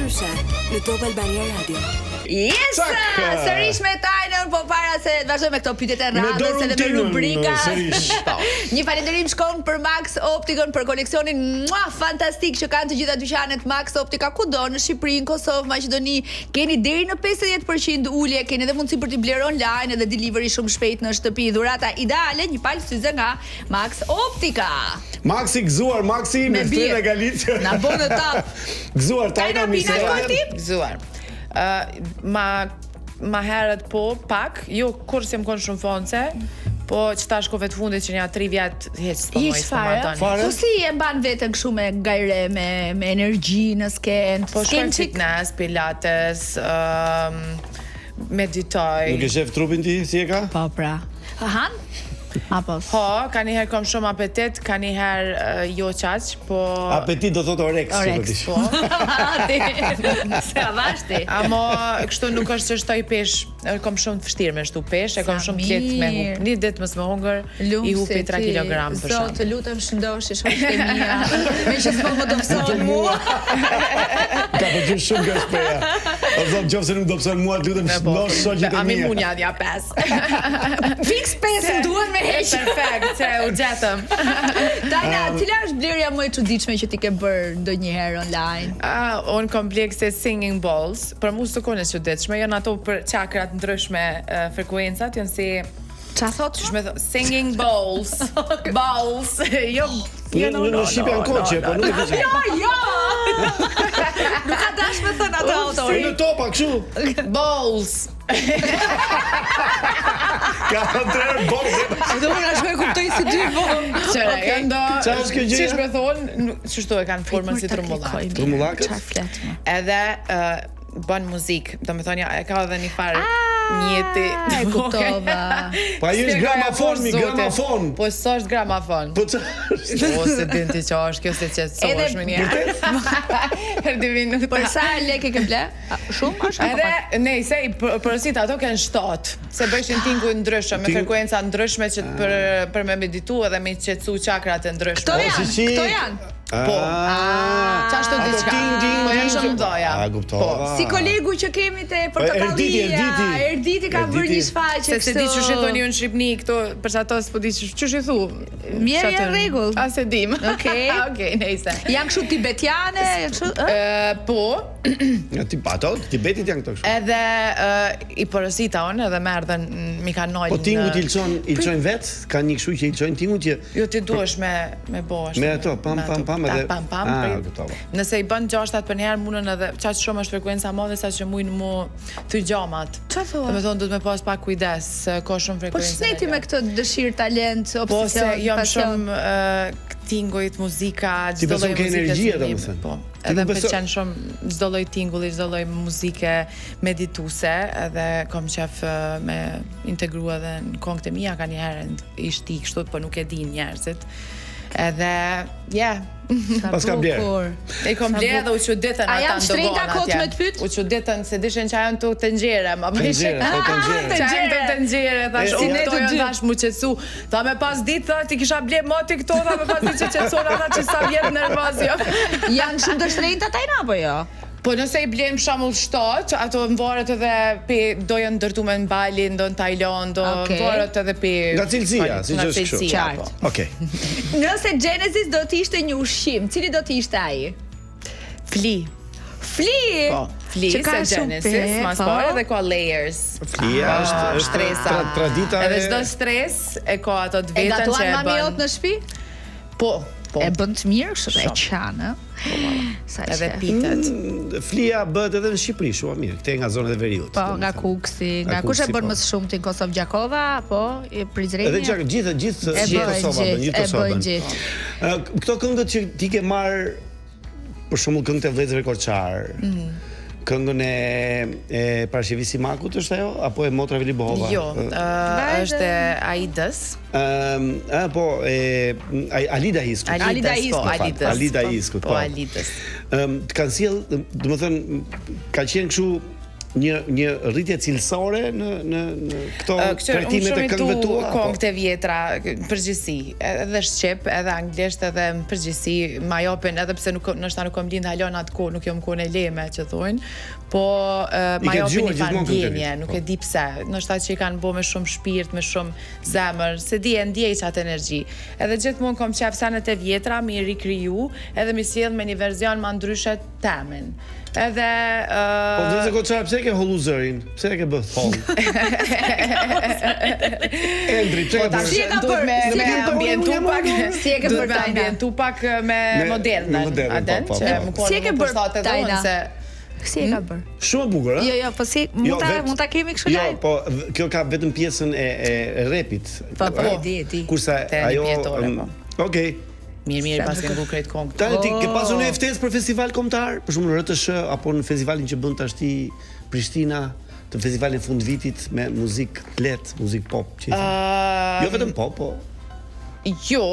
ndryshe në Top Albania Radio. Yes! Sërish me tajnën, po para se të vazhdojmë me këto pyetjet e radhës edhe me rubrika. Një falënderim shkon për Max Optikën për koleksionin fantastik që kanë të gjitha dyqanet Max Optika kudo në Shqipëri, në Kosovë, Maqedoni. Keni deri në 50% ulje, keni edhe mundësi për t'i bler online edhe delivery shumë shpejt në shtëpi. Dhurata ideale, një palë syze nga Max Optika. Maxi gëzuar, Maxi me Freda Galicë. Na bën në tap. Gëzuar Tajna Misera. Gëzuar. Ma herët po pak, jo kur s'jem kon shumë fonce, po qëta shkove të fundit që nja 3 vjet heq s'po moj s'po Po si e mban vetën kështu me gajre, me energji në sken? Po shkojmë fitness, pilates, meditoj. Nuk e shef trupin ti, si e ka? Po pra. Han? Apo? Po, ka njëherë kom shumë apetit, ka njëherë jo qaq, po... Apetit do thot oreks. Oreks, po. Se avashti. Amo, kështu nuk është që shtoj pesh, kom shumë të vështirë me shtu pesh, e kom shumë të letë me hup. Një ditë mësë me hungër, i hupi 3 kilogram për shumë. Zotë, lutem shëndosh, i shumë të mija, me që s'po më dopson mua. Ka përgjur shumë nga shpeja. O zotë, qofë se nuk dopson mua, lutem shëndosh shoqet e mija. A mi munja dhja 5. Fix 5 duhen me heq. Perfekt, se u gjetëm. Tajna, cila është blerja më e çuditshme që ti ke bërë ndonjëherë online? Unë kom blerë këse singing balls, për mu së kone çuditshme, janë ato për çakrat ndryshme frekuencat, janë si... Qa thot? Singing balls. Balls. Jo, në Shqipë janë koqe, po nuk e përgjë. Jo! Nuk ka dash me thënë ato autori. Në topa, këshu. Balls. Ka atërë balls. Do unë ashtu e kuptoj si dy vonë. Qëra, ndo... Qa është kjo gjë? Qish me thonë, qështu e kanë formën si trumullak. Trumullakët? Edhe bën muzik, do me thonë, e ka edhe një farë njeti. E kuptova. Pa ju është gramafon. Po së është gramafon. Po që është? Po se din ti që është kjo se që të sosh me një. Për 2 minuta. Për sa lek e ke ble? Shumë? Edhe, nej, se përësit ato kënë 7. Se bëshin tingu ndryshme, me frekuenca ndryshme që për me meditu edhe me qetsu çakrat e ndryshme. Këto janë? Po. Qashtu diçka. Po janë shumë doja. Si kolegu që kemi te Portokallia. Erditi ka bërë një shfaqje kështu. Se di që shitoni unë në Shqipni këto, përsa to s'po di që shi thu. Mirë janë rregull. A se dim. Okej. Okej, nejse. Janë kështu tibetiane, po. Ato, Tibetit janë këto kështu. Edhe i porosita unë edhe me erdhen mi ka nojnë. Po tingut i lçojnë vetë? Ka një kështu që i lçojnë tingut që... Jo ti duesh me bosh. Me ato, pam edhe... Nëse i bën 6 për njëherë mundën edhe qaq shumë është frekuenca madhe sa që mujnë mu thy gjamat. Qa thua? Dhe me thonë du të me pas pak kujdes, ka shumë frekuenca. Po ç'neti me këtë dëshirë, talent, obsesion, po se jam pasion? shumë tingujt, muzika, çdo lloj muzike. Ti energjia domethënë. Po. Edhe pëlqen shumë çdo lloj tingulli, çdo lloj muzike medituse, edhe kam qef me integru edhe në këngët e mia ka një herë i shti kështu, po nuk e din njerëzit. Edhe, pas ka blerë. E kom blerë dhe u quditën ata ndogon atje. A jam shtrejta kot me t'pyt? U quditën se dishen që ajon të tengjere, ma bëjshe. Tengjere, thash, to janë thash mu qetsu. Tha me pas ditë, tha, ti kisha blerë moti këto, tha me pas ditë që qetsona, tha që sa vjetë nervoz, jo. Janë shumë të shtrejta tajna, po jo? Po nëse i blenë për shamull 7, ato më varet edhe do janë ndërtu me në Bali, do në Tajland, do më varet edhe nga cilësia, si që është kështu. Qartë. Okej. Nëse Genesis do t'ishte një ushqim, cili do t'ishte aji? Fli. Fli? Po, fli se Genesis, mas parë edhe ka layers. Flia është tradita e... Edhe çdo stres e ka ato të vetën që e bën. E gatuan mamiot në shtëpi? Po. E bën të mirë kështu e qanë, edhe pitet. Flia bëhet edhe në Shqipëri shumë mirë, këtej nga zonat e veriut. Po, nga Kuksi, nga kush e bën më shumë ti në Kosovë, Gjakova, po, Prizreni? Edhe gjithë Kosova bën. Këto këngët që ti ke marr, për shembull këngët e vëllezërve Korçar, këngën e Parashevisi Makut është ajo apo e Motra Vili Bohova? Jo, është Aidës. Po, Alida Iskut. Alida Iskut, po. Të kanë sjell, domethënë, ka qenë kështu një rritje cilësore në këto trajtimet e këngëve tua? Këngët e vjetra, përgjithësi, edhe shqip, edhe anglisht, edhe në përgjithësi, ma jopin, edhe pse nështë nuk kom lind halon atë kohë, nuk jom kohën e leme, që thujnë, po ma jopin një farë ndjenje, nuk e di pse, nështë atë që i kanë bo me shumë shpirt, me shumë zemër, se di e ndjej qatë energji. Edhe gjithmonë kom qef senet e vjetra, mi rikriju, edhe mi sjell me një verzion ma ndryshe temin. Edhe... Po dhe se Goçar, pse e ke hollu zërin? Pse e ke bërë tholl? Endri, pse e ke bërë? Si e ka bërë? Me ambientu pak... Si e ke bërë Tajna? Ambientu pak me modernën. Si e ke bërë Tajna? Si e ka bërë? Shumë e bukur, Jo, po si, mund ta kemi kështu lajm? Jo, po kjo ka vetëm pjesën e rapit. Po, di. Kurse ajo... Okej. Mirë, pas ke krejt kongë. Tani ti ke pasur një ftesë për festival kombëtar, për shembull RTS apo në festivalin që bën tashti Prishtina, të festivalin fund vitit me muzikë let, muzikë pop, që jo vetëm pop, po. Jo.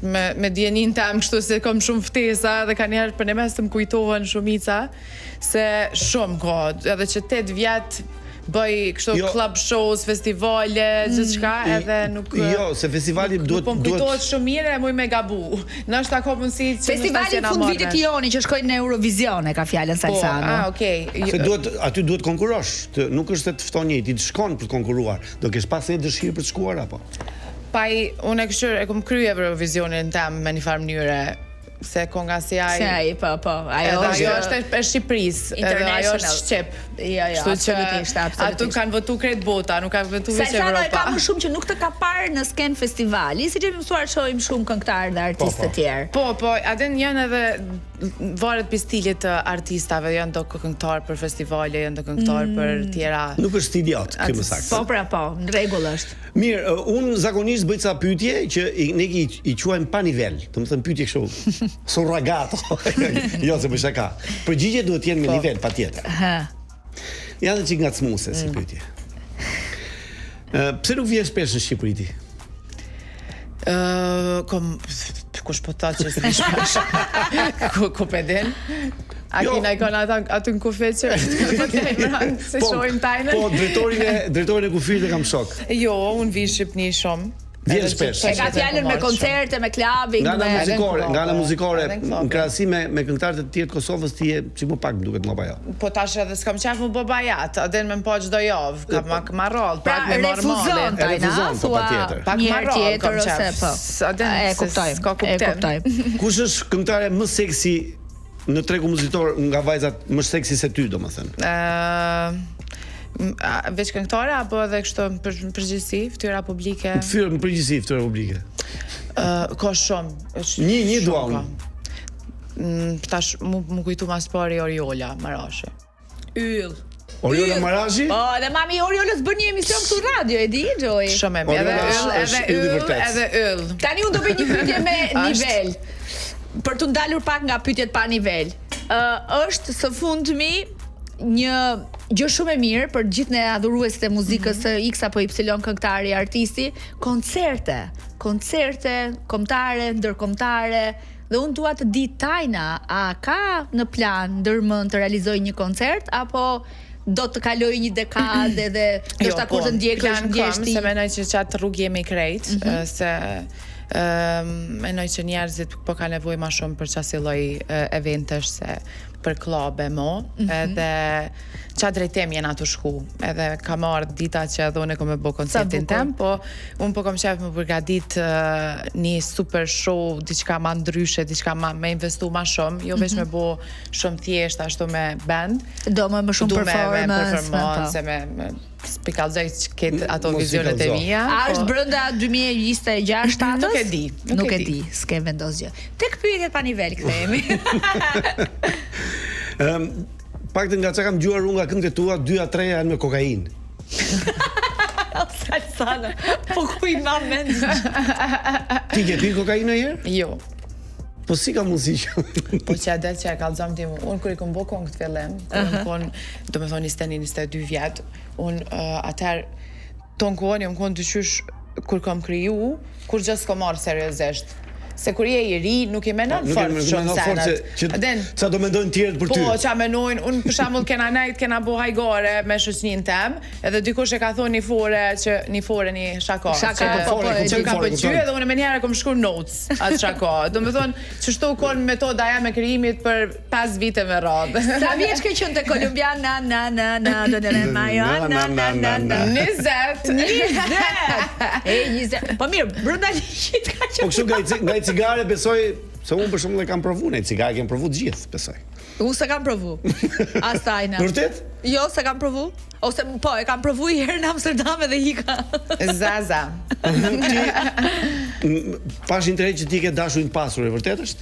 Me djenin tam kështu se kom shumë ftesa dhe ka njerë për në mes të më kujtohen shumica se shumë ka, edhe që 8 vjet bëj kështu club shows, festivale, gjithë shka, edhe nuk... Jo, se festivali duhet... Po më kujtohet shumë mire, muj me gabu. Nështë ta ko mundësi që... Festivali fund vitit joni që shkojnë në Eurovision e ka fjallën Salsano. Okej. Se aty duhet konkurosh, nuk është të fton njëti, të shkon për të konkuruar. Do kesh pas një dëshirë për të shkuar, apo? Paj, unë e kom krye Eurovisionin tem me një farë mënyre, se konga si aj... Se aj, po. Ajo është e Shqipërisë, edhe ajo është Shqip. Jo, absolutisht. Atu kanë votu krejt bota, nuk kanë votu veç Evropa. Salsano e ka më shumë që nuk të ka parë në sken festivali, si që mësuar shohim shumë këngëtarë dhe artistë të tjerë. Po, aden janë edhe varet për stilit të artistave, janë do këngëtarë për festivale, janë do këngëtarë për tjera... Nuk është idiot, kjo më saktë. Po, në rregull është. Mirë, unë zakonisht bëj ca pyetje që ne i quajmë pa nivel, do të thënë pyetje kështu surragato. Jo, se më shaka. Përgjigjet duhet të jenë me nivel, patjetër. Janë çik ngacmuese si pyetje. Pse nuk vjen shpesh në Shqipëri ti? Kush po ta që s'vi shpesh? Ku pedin? A kina i kona aty në kufit që se shojmë tajnën? Po, drejtorin e kufit e kam shok. Jo, unë vi Shqipni shumë. Vjen shpesh. E ka fjallën me koncerte, me clubbing, nga ana muzikore, në krahasim me këngëtarët e tjerë të Kosovës ti je çik më pak më duket më baja. Po tash edhe s'kam qef më bë bajat, a den me më po çdo javë, kam ma roll, pak me normale. Refuzon Tajna, thua mirë tjetër ose po. E kuptoj. Kush është këngëtare më seksi në tregu muzikor nga vajzat më seksi se ty, domethënë? Veç këngëtare apo edhe kështu përgjithësi, fytyra publike? Në përgjithësi, fytyra publike. Ka shumë. Një dua unë. Tash mu kujtu mas pari Oriola Marashi. Yll. Oriola Marashi? Po, edhe mami Oriolës bën një emision këtu radio, e di, Joy? Shumë e mirë, edhe yll. Tani unë do bëj një pyetje me nivel. Për të ndalur pak nga pyetjet pa nivel. Është së fundmi një gjë shumë e mirë për gjithë ne adhuruesit e muzikës së X apo Y këngëtari, artisti, koncerte kombëtare, ndërkombëtare, dhe unë dua të di Tajna, a ka në plan ndërmend të realizojë një koncert apo do të kaloj një dekadë dhe ndoshta kur të ndjesh ti? Se mendoj që çat rrugë jemi krejt, se mendoj që njerëzit po kanë nevojë më shumë për çasë lloj eventesh se për klube edhe qa drejtem jena të shku, edhe ka marrë dita që edhe unë e kom e bo koncertin tem, po unë po kom qef më përgadit një super show, diçka ma ndryshe, diçka me investu ma shumë, jo veç me bo shumë thjesht, ashtu me band. Do më shumë performance, me spikallzoj që ketë ato vizionet e mija. A është brënda 2026-7? Nuk e di. Nuk e di, s'ke vendos gjë. Tek pyetjet pa nivel kthehemi. Pak të nga që kam gjuar unë nga këngët e tua, 2-3 janë me kokainë. Salsano, po ku i ma mend? Ti ke pi kokainë herë? Jo. Po si ka mundësi që? Po që adet që e kalzam tim, unë kër i kom bo kongë të fillem, do me thonë 21-22 vjetë, unë atër tonë kohën, jom kohën të qysh kur kom kriju, kur gjës kom marë seriosisht. se kur je i ri, nuk i menon fort shumë senat. Qa do mendojnë tjerët për ty? Po, qa menojnë, unë për shembull kena bo hajgare me shoqnin tem, edhe dikush e ka thonë një fore një shaka. Që ka pëlqy edhe unë menjëherë kom shkruar notes atë shaka. Do të thonë, çështo kon metoda jam e krijimit për 5 vite me radhë. Sa vjeç ke qenë te kolumbian do në majo 20. 20. Po mirë, brenda ligjit ka qenë. Po kështu nga i cigare besoj se unë për shembull e kam provu, ne cigare kem provu të gjithë, besoj. Unë se kam provu. Asajna. Vërtet? Jo, se kam provu. Ose po, e kam provu një herë në Amsterdam edhe hika. Zaza. Pash internet që ti ke dashurin pasur, e vërtet është?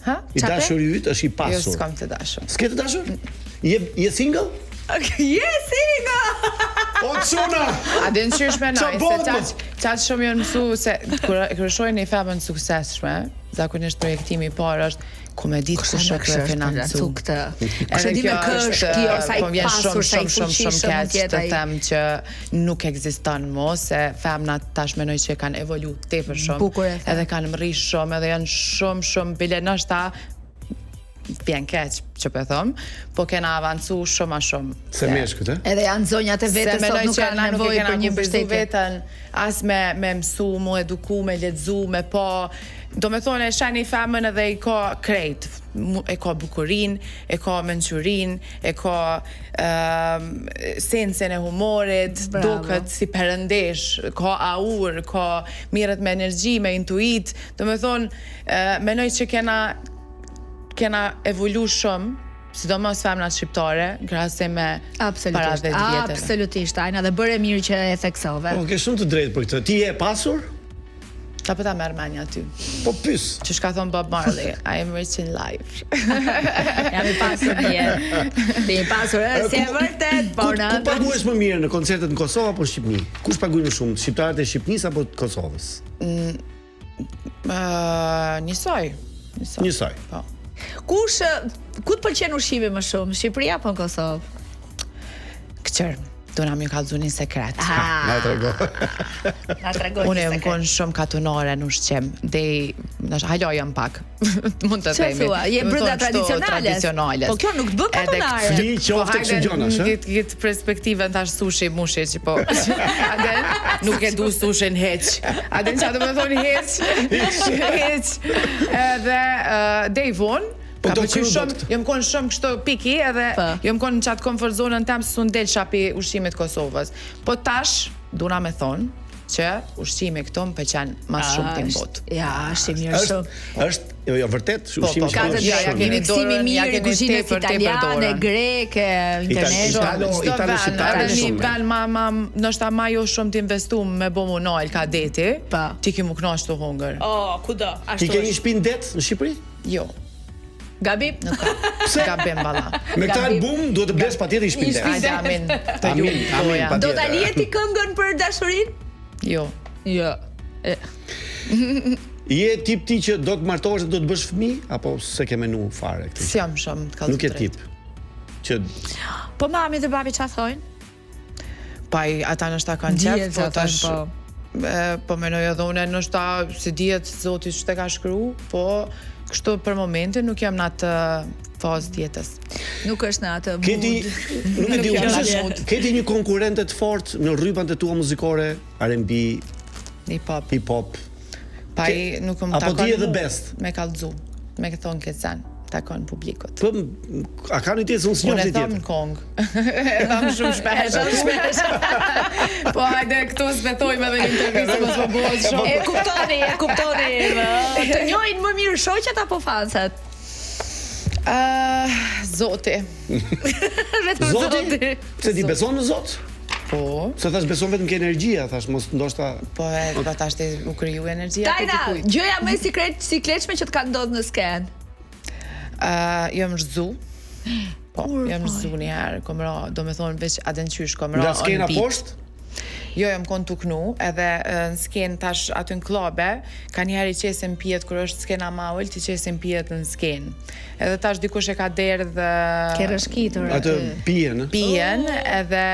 Ha? I dashuri yt është i pasur. Jo, s'kam të dashur. S'ke të dashur? Je single? Je single! O çuna! A din qysh me noj, se qatë shumë janë mësu se kërë shojnë një femën suksesshme, zakonisht projektimi i parë është ku me ditë ku shë kërë financu. Kështë di me kështë kjo, sa i pasur, sa i fuqishëm keq të them që nuk ekziston mo, se femnat tash menoj që kanë evolu tepër shumë, edhe kanë mri shumë, edhe janë shumë bile nështë vjen keq që po them, po kena avancu shumë a shumë. Se meshkët, e? Edhe janë zonjat e vetës sot nuk kanë nevojë për një mbështetje veten, as me mësu, mu eduku, me lexu, me po. Do me thonë e shani femën edhe i ka krejt, e ka bukurin, e ka menqurin, e ka sensin e humorit, duket si perëndesh, ka aur, ka mirët me energji, me intuit. Do me thonë, menoj që kena evolu shumë, sidomos femnat shqiptare, krahasim me para 10 vjeteve. Absolutisht, Ajna, dhe bëre mirë që e theksove. Po, ke shumë të drejtë për këtë. Ti je pasur? Ta pëta merë menja ty. Po pys. Që shka thonë Bob Marley, I am rich in life. Jam i pasur mirë. Ti i pasur, si e vërtet, po në... Ku paguesh më mirë, në koncertet në Kosovë apo në Shqipni? Kush paguaj më shumë, shqiptarët e Shqipnisë apo të Kosovës? Njësoj. Po. Ku të pëlqen ushqimi më shumë, Shqipëria apo në Kosovë? Këqër, do na më kallëzu një sekret. Na trego. Na trego një sekret. Unë jam kon shumë katunore në ushqim, hajlojëm pak. Mund të themi. Çfarë thua? Je brenda tradicionale. Po kjo nuk të bën katunare. Fli qoftë kështu gjonash, ë? Këtë perspektivën tash sushi mushi që po. Aden nuk e du sushin hiç. Aden çfarë do të thonë hiç? Edhe Devon jam kon shumë kështu piki edhe jam kon në qatë komfort zonën tem se sun del shapi ushqimit Kosovës. Po tash duna me thonë që ushqimi këto më pëlqen më shumë ti në botë. Ja, është mirë shumë. Është jo vërtet ushqimi shumë. Ja keni miksimi mirë kuzhinës italiane, greke, italiane, shqiptare. Ndoshta më jo shumë të investum me bomu nal ka deti. Ti ki më kënaq të hungër. Oh, kudo. Ti ke një shtëpi det në Shqipëri? Jo. Gabim? Nuk ka. Gabim valla. Me këtë album duhet të blesh patjetër një shtëpi det. Hajde amin. Të Amin. Do ta lieti këngën për dashurinë? Jo. Jo. Je tip ti që do të martohesh dhe do të bësh fëmijë apo se ke menu fare këtë? Si jam shumë të kallëzuar. Nuk je tip. Që po mami dhe babi çfarë thonë? Pa ata nështë ta kanë qef, po tash po menoj edhe unë nështë si dihet Zoti ç'te ka shkruar, po kështu për momentin nuk jam në atë fazë tjetës. Nuk është në atë mood. Keti një konkurrente të fortë në rrypat e tua muzikore, R&B, hip-hop. Pa i nuk më takon. Apo ti edhe best? Me kallëzu, me thonë këtë sen, takon publikut. Po, a ka një tjetë se unë s'njohë një tjetë? Unë e thamë në kong. E thamë shumë shpesh. Po, hajde, këtu s'betojmë edhe një intervjistë, mos më bëhet shumë. E kuptoni. Të njojnë më mirë shoqet apo fansat? Zoti. Vetëm Zoti. Se ti beson në Zot? Po. Se thash beson vetëm ke energjia, thash mos ndoshta. Po, tash ti u kriju energjia te dikujt. Gjëja më sikletshme që të ka ndodhur në sken. Jam rëzu. Po, jam rëzu një herë, kom ra, do me thonë veç aden qysh, kom ra. Nga skena poshtë? Jo, jam kon tuknu, edhe në skenë tash aty në klobe, ka njëherë i qesim pijet kër është skena ma ullë, ti qesim pijet në skenë. Edhe tash dikush e ka derë dhe... Ke rëshkitur. Atë pijen? Pijen, edhe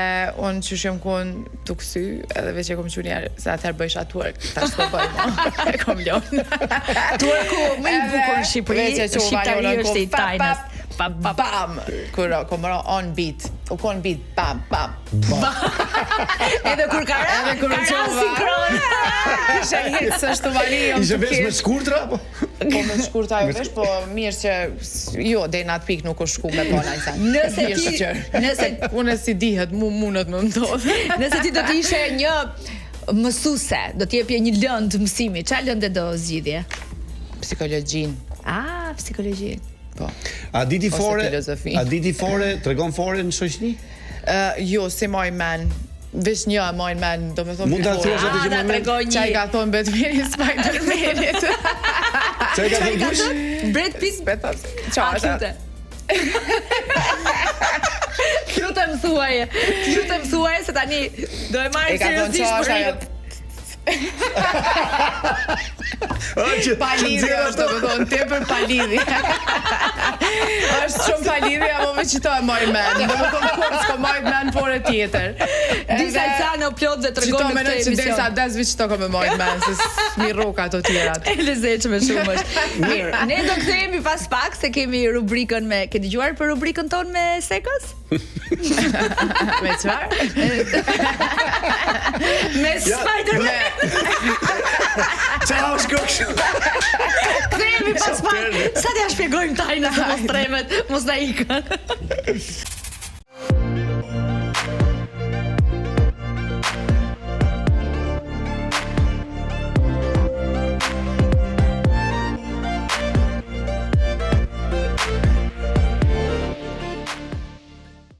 unë që shumë kon të kësy, edhe veç e kom që njerë, se atëherë bëjsh atë twerk, tash të bëj mo, e kom ljonë. Twerku më i bukur në Shqipëri, shqiptari është i tajnës. Bam! Kur kom on beat, u kon beat, bam, bam. Edhe kur ka Edhe kur sinkron. Ishe hitë së shtu vali. Ishe vesh me shkurtra? Po me shkurtra jo vesh, po mirë që jo, dej në atë pik nuk është shku me tona i sa. Nëse unë si dihet, mundet me ndodhë. Nëse ti do t'ishe një mësuse, do t'jepje një lëndë mësimi, qa lëndë do zgjidhje? Psikologjin. Psikologjin. Po. A diti fore, tregon fore në shoqni? Jo, si moj men. Vesh një moj men, do me thonë... Mund të thuash atë që moj men? Qaj ka thonë Batmani Spider-Manit. Qaj ka thonë kush? Brad Pitt. Qashtë. Lutem thuaje se tani do e marrë seriozisht për një. Palidhi është, do me thonë, tepër palidhi. është shumë palidhi, apo me qito e moj men. Do me thonë, kur s'ko moj men por e tjetër. Disa i ca në plot dhe të regonë në këtë emision. Qito des vi qito ko me moj men, se s'mi roka të tjerat. E lezeqme shumë është. Mirë, ne do kthehemi pas pak, se kemi rubrikën me... Ke dëgjuar për rubrikën tonë me Sekos? Me qëfar? Me Spider-Man. Ciao, shkosh. Kthehemi pas pak. Sa t'ja shpjegojmë tajna të mos tremet, mos na ikën.